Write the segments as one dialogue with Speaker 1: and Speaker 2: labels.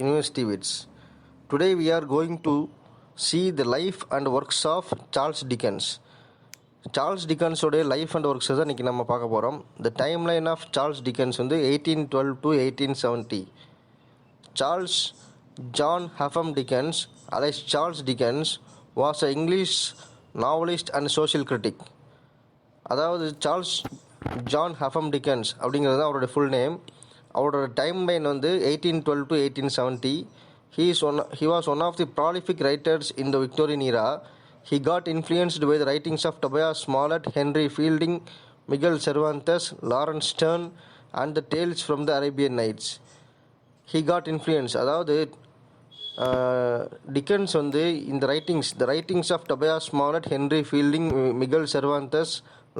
Speaker 1: University Wits. Today we are going to see the life and works of Charles Dickens. Charles டிக்கன்ஸோடைய life and works தான் இன்றைக்கி நம்ம பார்க்க போகிறோம். The timeline of Charles Dickens வந்து 1812 to 1870. Charles John Huffam Dickens alias Charles Dickens was a English novelist and social critic. அதாவது Charles John Huffam Dickens அப்படிங்கிறது தான் அவருடைய ஃபுல் நேம். அவரோட டைம் லைன் வந்து 1812 to 1870. He was one of the prolific writers in the Victorian era. He got influenced by the writings of Tobias Smollett, Henry Fielding, Miguel Cervantes, Lawrence Sterne, and the Tales from the Arabian Nights. He got influence. அதாவது Dickens வந்து இந்த writings of Tobias Smollett, Henry Fielding, Miguel Cervantes,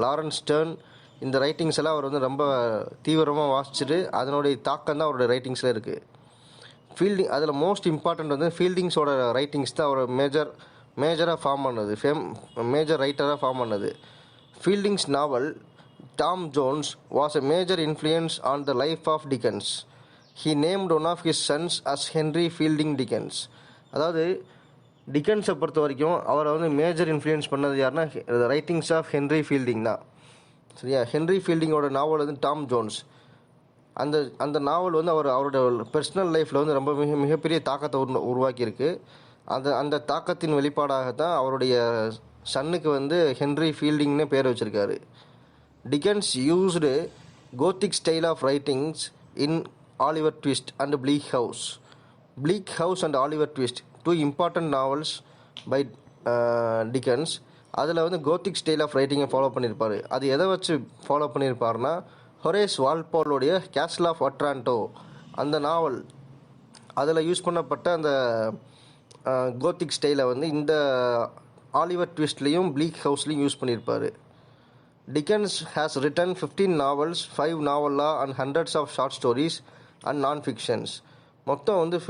Speaker 1: Laurence Sterne, இந்த writings எல்லாம் அவர் வந்து ரொம்ப தீவிரமாக வாசிச்சுட்டு அதனுடைய தாக்கம் தான் அவருடைய ரைட்டிங்ஸில் இருக்குது. ஃபீல்டிங் அதில் மோஸ்ட் இம்பார்ட்டண்ட் வந்து ஃபீல்டிங்ஸோட ரைட்டிங்ஸ் தான் அவர் மேஜராக ஃபார்ம் பண்ணது, மேஜர் ரைட்டராக ஃபார்ம் பண்ணது. Fielding's novel Tom Jones was a major influence on the life of Dickens. He named one of his sons as Henry Fielding Dickens. அதாவது டிக்கன்ஸை பொறுத்த வரைக்கும் அவரை வந்து மேஜர் இன்ஃப்ளூயன்ஸ் பண்ணது யாருன்னா ரைட்டிங்ஸ் ஆஃப் ஹென்ரி ஃபீல்டிங் தான். சரியா? ஹென்ரி ஃபீல்டிங்கோட நாவல் வந்து டாம் ஜோன்ஸ். அந்த நாவல் வந்து அவரோட பர்சனல் லைஃப்பில் வந்து ரொம்ப மிகப்பெரிய தாக்கத்தை உருவாக்கியிருக்கு. அந்த தாக்கத்தின் வெளிப்பாடாகத்தான் அவருடைய சன்னுக்கு வந்து ஹென்ரி ஃபீல்டிங்னு பேர் வச்சுருக்காரு. Dickens used gothic style of writings in Oliver Twist and Bleak House and Oliver Twist, two important novels by Dickens. அதில் வந்து கோத்திக் ஸ்டைல் ஆஃப் ரைட்டிங்கை ஃபாலோ பண்ணியிருப்பார். அது எதை வச்சு ஃபாலோ பண்ணியிருப்பாருன்னா ஹொரேஸ் வால்போலோடைய கேஸ்ல் ஆஃப் அட்ரான்டோ அந்த நாவல், அதில் யூஸ் பண்ணப்பட்ட அந்த கோத்திக் ஸ்டைலை வந்து இந்த ஆலிவர் ட்விஸ்ட்லேயும் ப்ளீக் ஹவுஸ்லேயும் யூஸ் பண்ணியிருப்பார். Dickens has return 15 novels, 5 novella and hundreds of short stories and non-fictions. மொத்தம் வந்து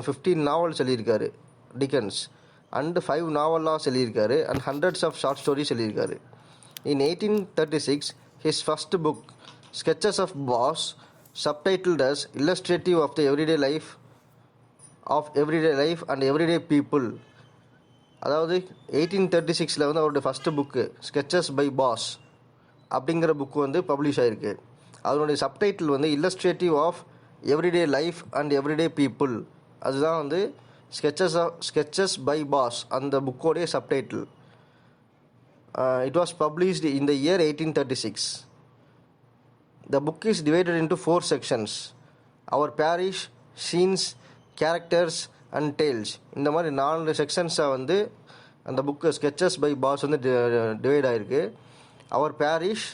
Speaker 1: 15 நாவல்ஸ் எழுதியிருக்காரு டிக்கன்ஸ், அண்டு 5 novellas எழுதியிருக்காரு, and hundreds of short stories எழுதியிருக்காரு. In 1836 his first book Sketches of Boz, subtitled as Illustrative of the Everyday Life and Everyday People. அதாவது 1836 வந்து அவருடைய first book Sketches by Boz அப்படிங்கிற book வந்து publish ஆகிருக்கு. அதனுடைய subtitle வந்து illustrative of everyday life and everyday people. அதுதான் வந்து ஸ்கெச்சஸ் பை பாஸ் அந்த புக்கோடைய subtitle. It was published in the year 1836. The book is divided into 4 sections: Our Parish, Scenes, Characters and Tales. இந்த மாதிரி 4 செக்ஷன்ஸாக வந்து அந்த புக்கு ஸ்கெச்சஸ் பை பாஸ் வந்து டிவைட் ஆகிருக்கு. Our Parish,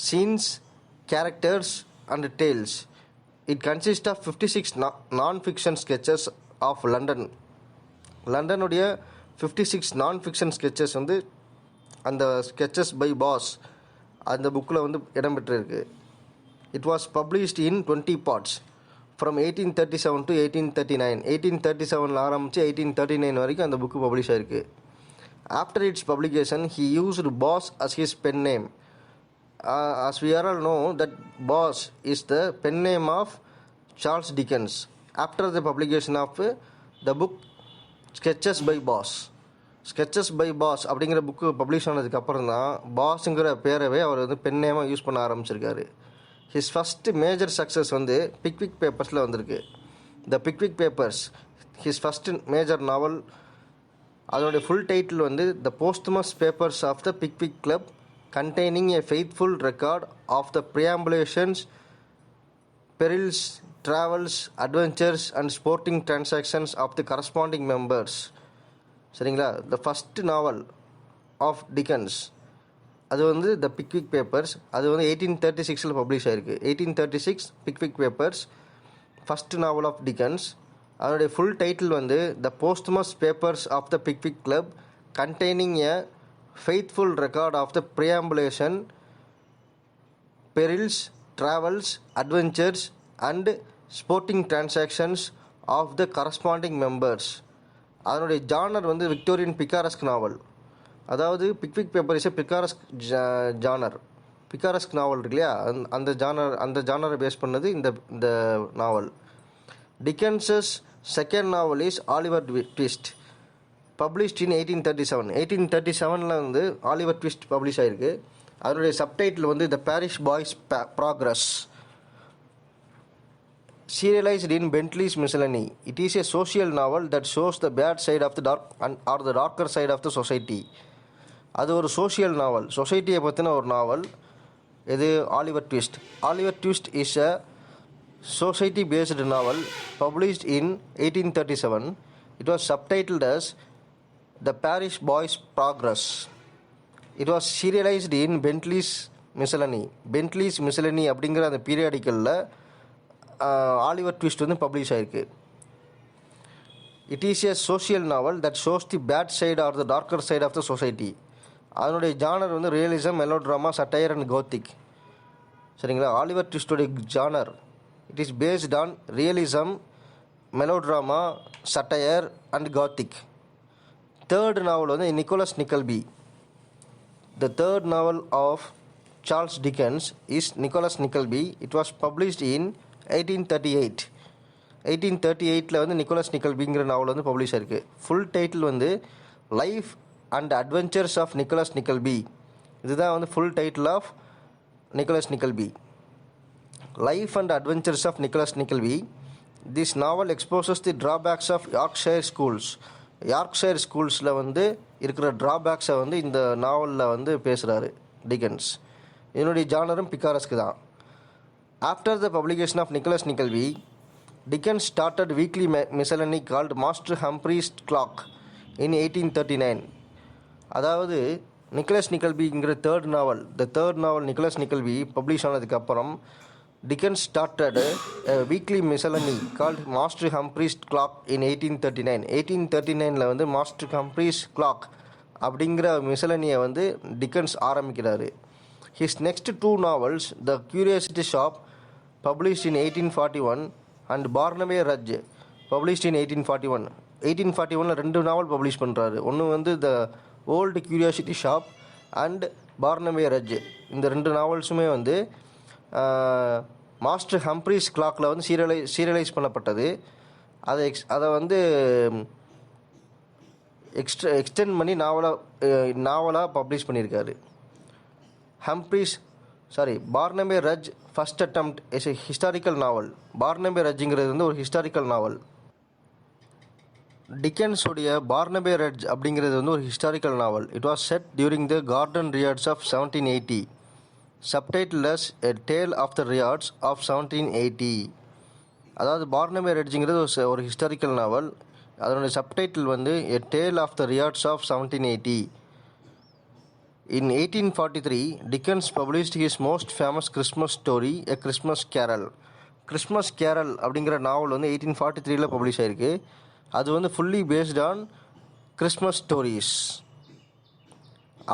Speaker 1: Scenes, Characters and Tales. It consist of 56 non-fiction sketches of லண்டனுடைய 56 non-fiction sketches வந்து அந்த ஸ்கெச்சஸ் பை பாஸ் அந்த புக்கில் வந்து இடம்பெற்றிருக்கு. It was published in 20 parts from 1837 to 1839. 1837 ஆரம்பித்து 1839 வரைக்கும் அந்த புக்கு பப்ளிஷ் ஆகிருக்கு. After its publication he used Boss as his pen name. As we all know that Boss is the pen name of Charles Dickens. After the publication of the book Sketches by Boss அப்படிங்கிற book publish ஆனதுக்கப்புறம் தான் பாஸுங்கிற பேரவே அவர் வந்து pen நேமாக use பண்ண ஆரம்பிச்சிருக்காரு. His first major success வந்து Pickwick பேப்பர்ஸில் வந்திருக்கு. The Pickwick Papers his first major novel. அதனுடைய ஃபுல் டைட்டில் வந்து the Posthumous Papers of the Pickwick Club, containing a faithful record of the perambulations, perils, travels, adventures and sporting transactions of the corresponding members. சரிங்களா? The first novel of Dickens அது வந்து த Pickwick papers. அது வந்து 1836 publish ஆகிருக்கு. 1836 Pickwick Papers, first novel of Dickens. அதனுடைய full title வந்து the Posthumous Papers of the Pickwick Club, containing a faithful record of the perambulation, perils, travels, adventures and sporting transactions of the corresponding members. அதனுடைய genre வந்து Victorian picaresque novel. அதாவது Pickwick paper is picaresque genre. Picaresque novel இருக்கு இல்லையா, அந்த ஜானரை base பண்ணது இந்த நாவல். Dickens's second novel is Oliver Twist, published in 1837. 1837ல் வந்து Oliver twist publish ஆகிருக்கு. அதனுடைய சப்டைட்டில் வந்து the Parish Boy's Progress, serialized in Bentley's Miscellany. It is a social novel that shows the bad side of the dark or the darker side of the society. அது ஒரு social நாவல், சொசைட்டியை பற்றின ஒரு நாவல். இது Oliver twist. Oliver twist is a society based novel published in 1837. It was subtitled as The Parish Boy's Progress. It was serialized in Bentley's Miscellany. Bentley's Miscellany அப்படிங்கிற அந்த பீரியாடிக்கலில் Oliver Twist வந்து publish ஆகிருக்கு. It is a social novel that shows the bad side or the darker side of the society. அதனுடைய genre வந்து realism, melodrama, satire and gothic. சரிங்களா? Oliver ட்விஸ்டோடைய genre it is based on realism, melodrama, satire and gothic. Third novel வந்து Nicholas Nickleby. The third novel of Charles Dickens is Nicholas Nickleby. It was published in 1838. 1838ல் வந்து Nicolas நிக்கல்பிங்கிற novel வந்து publish ஆயிருக்கு. Full title வந்து life and adventures of Nicholas Nickleby. இதுதான் வந்து full title of Nicholas Nickleby. Life and adventures of Nicholas Nickleby. This novel exposes the drawbacks of Yorkshire schools. Yorkshire ஸ்கூல்ஸில் வந்து இருக்கிற ட்ராபேக்ஸை வந்து இந்த நாவலில் வந்து பேசுகிறாரு டிக்கன்ஸ். இதனுடைய ஜானரும் பிக்காரஸ்க்கு தான். After the publication of Nicholas Nickleby, Dickens started weekly miscellany called Master Humphrey's Clock in 1839. அதாவது நிக்கலஸ் நிக்கல்பிங்கிற third novel Nicholas Nickleby publish ஆனதுக்கப்புறம் Dickens started weekly miscellany called Master Humphrey's Clock in 1839. 1839ல் வந்து Master Humphrey's clock அப்படிங்கிற மிசலனியை வந்து Dickens ஆரம்பிக்கிறாரு. His next two novels, The Curiosity Shop, published in 1841, and Barnaby Rudge, published in 1841. 1841ல் ரெண்டு நாவல் publish பண்ணுறாரு. ஒன்று வந்து the Old Curiosity Shop and Barnaby Rudge. இந்த ரெண்டு நாவல்ஸுமே வந்து மாஸ்டர் ஹம்ப்ரீஸ் கிளாக்கில் வந்து சீரியலைஸ் பண்ணப்பட்டது. அதை வந்து எக்ஸ்டெண்ட் பண்ணி நாவலாக பப்ளிஷ் பண்ணியிருக்காரு. Barnaby Rudge first attempt is a historical novel. Barnaby ரட்ஜுங்கிறது வந்து ஒரு ஹிஸ்டாரிக்கல் நாவல். டிக்கன்ஸுடைய பார்னபே ரட்ஜ் அப்படிங்கிறது வந்து ஒரு historical novel. It was set during the Gordon Riots of 1780. Subtitle as a Dale of the riots of 1780. அதாவது பார்னபே ரட்ஜுங்கிறது ஒரு ஹிஸ்டாரிக்கல் நாவல். அதனுடைய சப்டைட்டில் வந்து a Dale of the riots of 1780. In 1843, Dickens published his most famous Christmas story, A Christmas Carol. Christmas Carol அப்படிங்கிற novel வந்து 1843ல் publish ஆகிருக்கு. அது வந்து fully based on Christmas stories.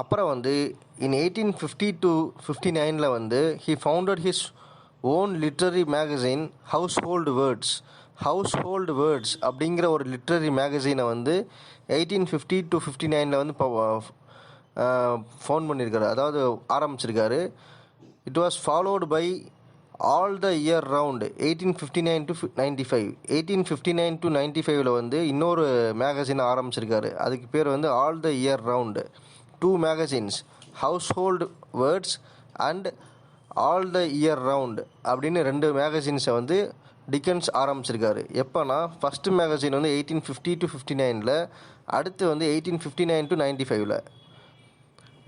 Speaker 1: அப்புறம் வந்து இன் 1850-59 வந்து he founded his own literary magazine, Household Words அப்படிங்கிற ஒரு லிட்ரரி மேகசீனை வந்து 1850-59 வந்து ஃபவுண்ட் பண்ணியிருக்காரு, அதாவது ஆரம்பிச்சிருக்காரு. It was followed by All the Year Round 1859-95. 1859-95 வந்து இன்னொரு மேகசின் ஆரம்பிச்சிருக்காரு. அதுக்கு பேர் வந்து All the Year Round. 2 magazines, Household Words and All the Year Round அப்படின்னு 2 மேகசின்ஸை வந்து டிக்கன்ஸ் ஆரம்பிச்சிருக்காரு. எப்போனா ஃபஸ்ட்டு மேகசின் வந்து 1850-59, அடுத்து வந்து 1859-95.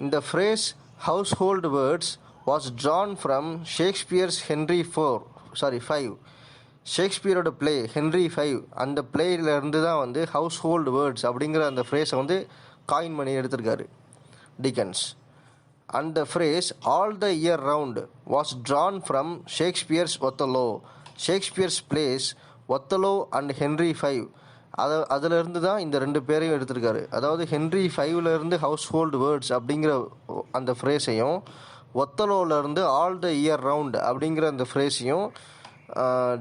Speaker 1: இந்த phrase Household Words was drawn from Shakespeare's Henry V. ஷேக்ஸ்பியரோட பிளே ஹென்ரி V. அந்த பிளேயிலேருந்து தான் வந்து ஹவுஸ்ஹோல்டு வேர்ட்ஸ் அப்படிங்கிற அந்த ஃப்ரேஸை வந்து காயின் பண்ணி எடுத்திருக்காரு டிக்கன்ஸ். And the phrase All the Year Round was drawn from Shakespeare's Othello. Shakespeare's plays Othello and Henry V. அதிலிருந்து தான் இந்த 2 பேரையும் எடுத்திருக்காரு. அதாவது ஹென்ரி Vலேருந்து ஹவுஸ்ஹோல்டு வேர்ட்ஸ் அப்படிங்கிற அந்த ஃப்ரேஸையும், ஒத்தலோவிலேருந்து ஆல் த இயர் ரவுண்ட் அப்படிங்கிற அந்த ஃப்ரேஸையும்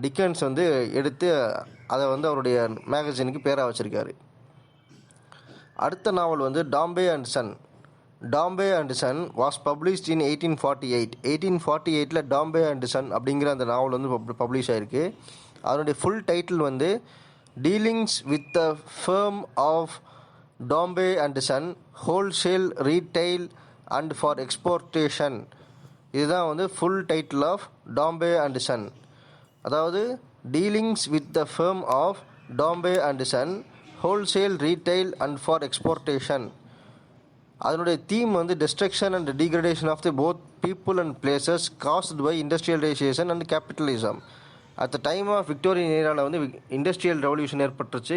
Speaker 1: டிக்கன்ஸ் வந்து எடுத்து அதை வந்து அவருடைய மேகசினுக்கு பேராக வச்சுருக்காரு. அடுத்த நாவல் வந்து Dombey and Son was published in 1848. 1848ல் டாம்பே அண்ட் சன் அப்படிங்கிற அந்த நாவல் வந்து பப்ளிஷ் ஆகிருக்கு. அதனுடைய ஃபுல் டைட்டில் வந்து Dealings with the Firm of Dombey and Son Wholesale Retail and for Exportation. இதுதான் வந்து full title of Dombey and Son. அதாவது Dealings with the Firm of Dombey and Son Wholesale Retail and for Exportation. அதனுடைய theme வந்து destruction and degradation of the both people and places caused by industrialisation and capitalism. At the time of Victorian ஏராவில் வந்து industrial revolution ஏற்பட்டுருச்சு.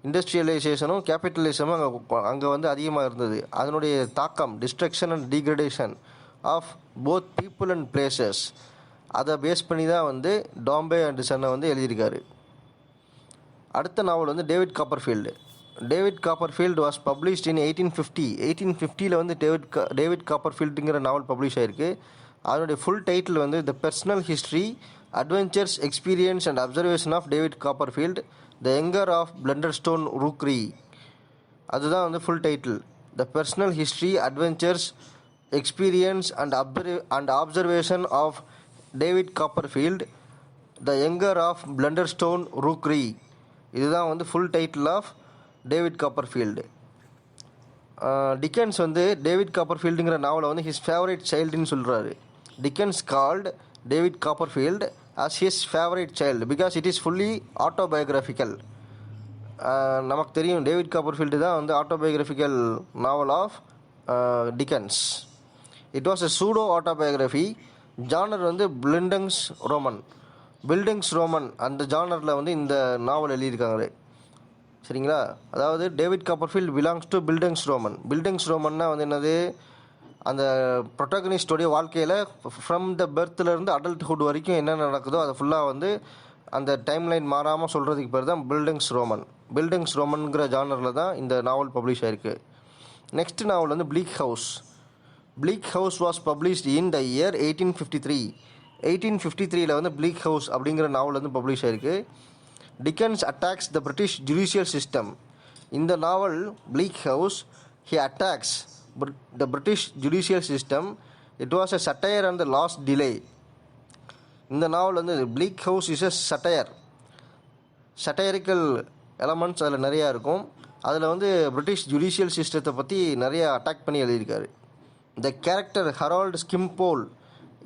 Speaker 1: இண்டஸ்ட்ரியலைசேஷனும் கேபிட்டலிசமும் அங்கே வந்து அதிகமாக இருந்தது. அதனுடைய தாக்கம் destruction and degradation of both people and places, அதை பேஸ் பண்ணி தான் வந்து டாம்பே அண்ட் சன்னை வந்து எழுதியிருக்காரு. அடுத்த நாவல் வந்து David Copperfield. David Copperfield was published in 1850. 1850 வந்து டேவிட் காப்பர்ஃபீல்டுங்கிற நாவல் பப்ளிஷ் ஆகிருக்கு. அதனுடைய ஃபுல் டைட்டில் வந்து the Personal History Adventures Experience and Observation of David Copperfield the Younger of Blunderstone Rookery. அதுதான் வந்து full title. The Personal History Adventures Experience and Observation of David Copperfield the Younger of Blunderstone Rookery. இதுதான் வந்து full title of David Copperfield. Dickens வந்து David காப்பர்ஃபீல்டுங்கிற நாவலை வந்து his favourite சைல்டுன்னு சொல்கிறாரு. Dickens called David Copperfield as his favorite child because it is fully autobiographical. நமக்கு தெரியும் டேவிட் காப்பர்ஃபீல்டு தான் வந்து autobiographical novel of Dickens. It was a pseudo autobiography. Genre வந்து பில்டிங்ஸ் ரோமன் அந்த ஜானரில் வந்து இந்த நாவல் எழுதியிருக்காங்க. சரிங்களா? அதாவது டேவிட் காப்பர்ஃபீல்டு பிலாங்ஸ் டு பில்டிங்ஸ் ரோமன்னா வந்து என்னது, அந்த ப்ரொட்டகனிஸ்டோடைய வாழ்க்கையில் ஃப்ரம் த பர்த்லேருந்து அடல்ட்ஹுட் வரைக்கும் என்ன நடக்குதோ அதை ஃபுல்லாக வந்து அந்த டைம்லைன் மாறாமல் சொல்கிறதுக்கு பேர் தான் பில்டிங்ஸ் ரோமன்ங்கிற ஜானரில் தான் இந்த நாவல் பப்ளிஷ் ஆகிருக்கு. நெக்ஸ்ட் நாவல் வந்து Bleak house was published in the year 1853. 1853 வந்து ப்ளீக் ஹவுஸ் அப்படிங்கிற நாவல் வந்து பப்ளிஷ் ஆகிருக்கு. Dickens attacks the British judicial system. இந்த novel Bleak House, he attacks the British judicial system. It was a satire on the last delay. இந்த novel வந்து Bleak House is a satirical elements அதில் நிறையா இருக்கும். அதில் வந்து British judicial சிஸ்டத்தை பற்றி நிறையா அட்டாக் பண்ணி எழுதியிருக்காரு. The character Harold Skimpole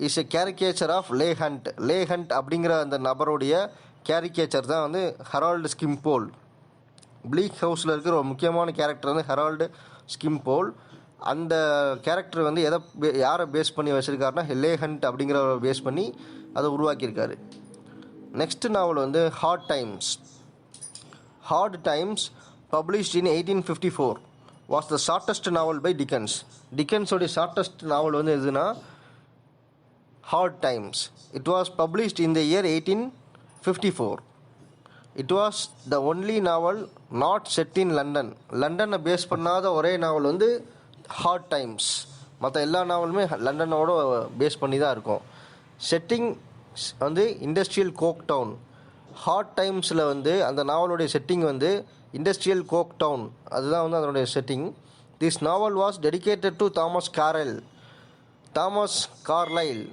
Speaker 1: is a caricature of Leigh Hunt அப்படிங்கிற அந்த நபருடைய கேரிகேச்சர் தான் வந்து ஹெரால்டு ஸ்கிம்போல். ப்ளீக் ஹவுஸில் இருக்கிற ஒரு முக்கியமான கேரக்டர் வந்து ஹெரால்டு ஸ்கிம்போல். அந்த கேரக்டர் வந்து யாரை பேஸ் பண்ணி வச்சுருக்காருன்னா லே ஹண்ட் அப்படிங்கிறவரை பேஸ் பண்ணி அதை உருவாக்கியிருக்காரு. நெக்ஸ்ட் நாவல் வந்து Hard Times published in 1854 was the shortest novel by டிக்கன்ஸோடைய ஷார்ட்டஸ்ட் நாவல் வந்து எதுனா Hard Times. It was published in the year 1854. It was the only novel not set in London. லண்டனை base பண்ணாத ஒரே நாவல் வந்து Hard times. மற்ற எல்லா நாவலுமே லண்டனோட base பண்ணி தான் இருக்கும். செட்டிங் வந்து இண்டஸ்ட்ரியல் கோக் டவுன். ஹார்ட் டைம்ஸில் வந்து அந்த நாவலுடைய செட்டிங் வந்து இண்டஸ்ட்ரியல் கோக் டவுன், அதுதான் வந்து அதனுடைய setting. This novel was dedicated to Thomas Carlyle.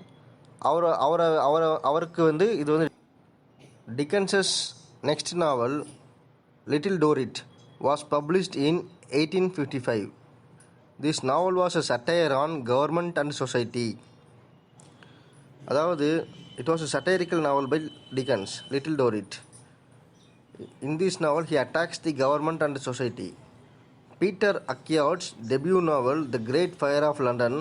Speaker 1: அவருக்கு வந்து இது வந்து Dickens's next novel, Little Dorrit, was published in 1855. This novel was a satire on government and society. அதாவது it was a satirical novel by Dickens, Little Dorrit. In this novel, he attacks the government and society. Peter Ackroyd's debut novel, The Great Fire of London,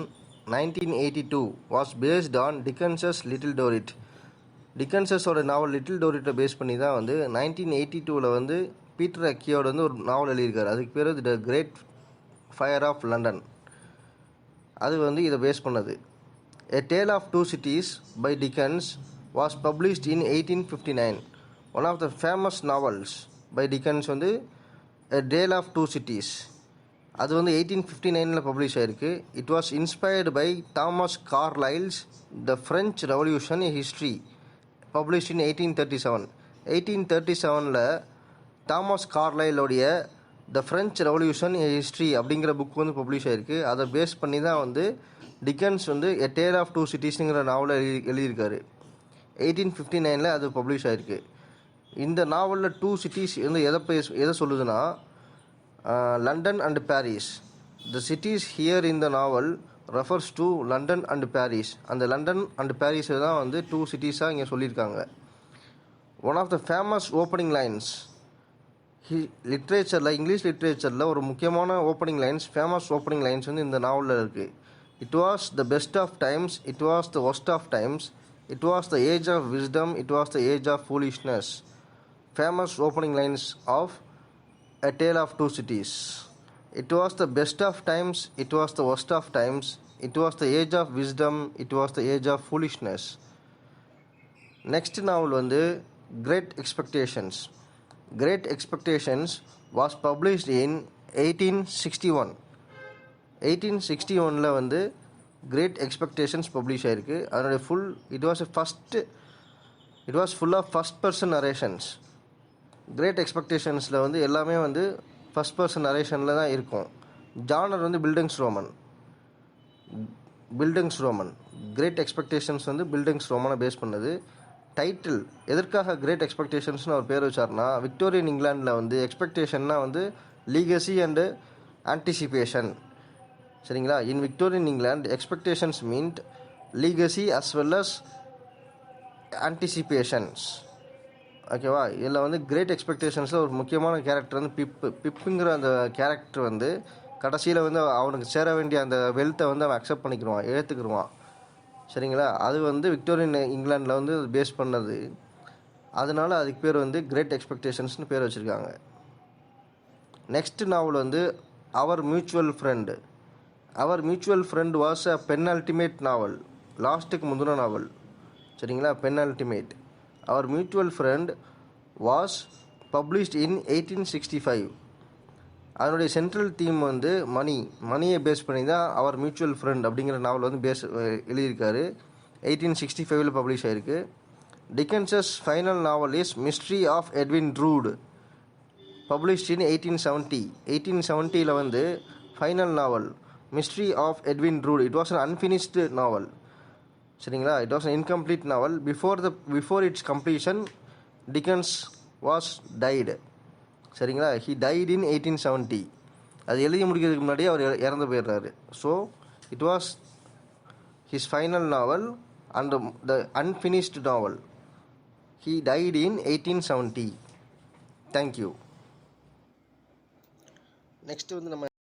Speaker 1: 1982, was based on Dickens's Little Dorrit. டிக்கன்ஸஸோட novel Little டோரிட்டை base பண்ணி தான் வந்து 1982 வந்து Peter அக்கியோட வந்து ஒரு நாவல் எழுதியிருக்காரு. அதுக்கு பேர் the Great Fire of London. அது வந்து இதை பேஸ் பண்ணது. A Dale of Two Cities by Dickens was published in 1859. One of the famous novels by Dickens வந்து a Dale of Two Cities. அது வந்து 1859 பப்ளிஷ் ஆகிருக்கு. இட் வாஸ் inspired by Thomas Carlyle's the French Revolution a History, published in 1837. 1837 Thomas கார்லைலோடைய the French Revolution a History அப்படிங்கிற book வந்து பப்ளிஷ் ஆகிருக்கு. அதை பேஸ் பண்ணி தான் வந்து டிக்கன்ஸ் வந்து எ டேல் ஆஃப் டூ சிட்டிஸுங்கிற நாவலை எழுதியிருக்காரு. 1859 அது பப்ளிஷ் ஆகிருக்கு. இந்த நாவலில் 2 சிட்டிஸ் வந்து எதை சொல்லுதுன்னா London and Paris. The cities here in the novel refers to London and Paris. அந்த லண்டன் அண்ட் பாரிஸை தான் வந்து 2 சிட்டிஸாக இங்கே சொல்லியிருக்காங்க. One of the famous opening lines லிட்ரேச்சரில், இங்கிலீஷ் லிட்ரேச்சரில் ஒரு முக்கியமான opening lines, famous opening lines வந்து இந்த நாவலில் இருக்குது. It was the best of times, it was the worst of times, it was the age of wisdom, it was the age of foolishness. Famous opening lines of A Tale of Two Cities. It was the best of times, it was the worst of times, it was the age of wisdom, it was the age of foolishness. Next novel வந்து Great Expectations. Great Expectations was published in 1861. 1861 வந்து Great Expectations publish ஆயிருக்கு. அதனுடைய it was full of first person narrations. Great எக்ஸ்பெக்டேஷன்ஸில் வந்து எல்லாமே வந்து first person நரேஷனில் தான் இருக்கும். ஜானர் வந்து பில்டிங்ஸ் ரோமன். கிரேட் எக்ஸ்பெக்டேஷன்ஸ் வந்து பில்டிங்ஸ் ரோமனை பேஸ் பண்ணது. டைட்டில் எதற்காக கிரேட் எக்ஸ்பெக்டேஷன்ஸ்னு அவர் பேர் வச்சார்னா, விக்டோரியன் இங்கிலாண்டில் வந்து எக்ஸ்பெக்டேஷன்னா வந்து லீகசி அண்டு ஆன்டிசிபேஷன். சரிங்களா? In Victorian England expectations meant legacy as well as anticipations. ஓகேவா? இதில் வந்து கிரேட் எக்ஸ்பெக்டேஷன்ஸில் ஒரு முக்கியமான கேரக்டர் வந்து பிப்புங்கிற அந்த கேரக்டர் வந்து கடைசியில் வந்து அவனுக்கு சேர வேண்டிய அந்த வெல்த்தை வந்து அவன் அக்செப்ட் பண்ணிக்கிடுவான், ஏற்றுக்குருவான். சரிங்களா? அது வந்து விக்டோரியன் இங்கிலாண்டில் வந்து பேஸ் பண்ணது. அதனால அதுக்கு பேர் வந்து கிரேட் எக்ஸ்பெக்டேஷன்ஸ்னு பேர் வச்சுருக்காங்க. நெக்ஸ்ட் நாவல் வந்து அவர் மியூச்சுவல் ஃப்ரெண்ட் வாஸ் அ பென்அல்டிமேட் நாவல். லாஸ்ட்டுக்கு முந்தின நாவல். சரிங்களா? பென்அல்டிமேட். Our Mutual Friend was published in 1865. அதனுடைய சென்ட்ரல் தீம் வந்து மணியை பேஸ் பண்ணி தான் அவர் மியூச்சுவல் ஃப்ரெண்ட் அப்படிங்கிற நாவல் வந்து எழுதியிருக்காரு. 1865 பப்ளிஷ் ஆகிருக்கு. Dickens's final novel is Mystery of Edwin Drood, published in 1870. 1870 வந்து final novel Mystery of Edwin Drood. It was an unfinished novel. சரிங்களா? It was an incomplete novel. Before its completion Dickens was died. சரிங்களா? He died in 1870. அது எழுதி முடிக்கிறதுக்கு முன்னாடி அவர் இறந்து போயிடுறாரு. So it was his final novel and the unfinished novel. He died in 1870. Thank you. Next வந்து நம்ம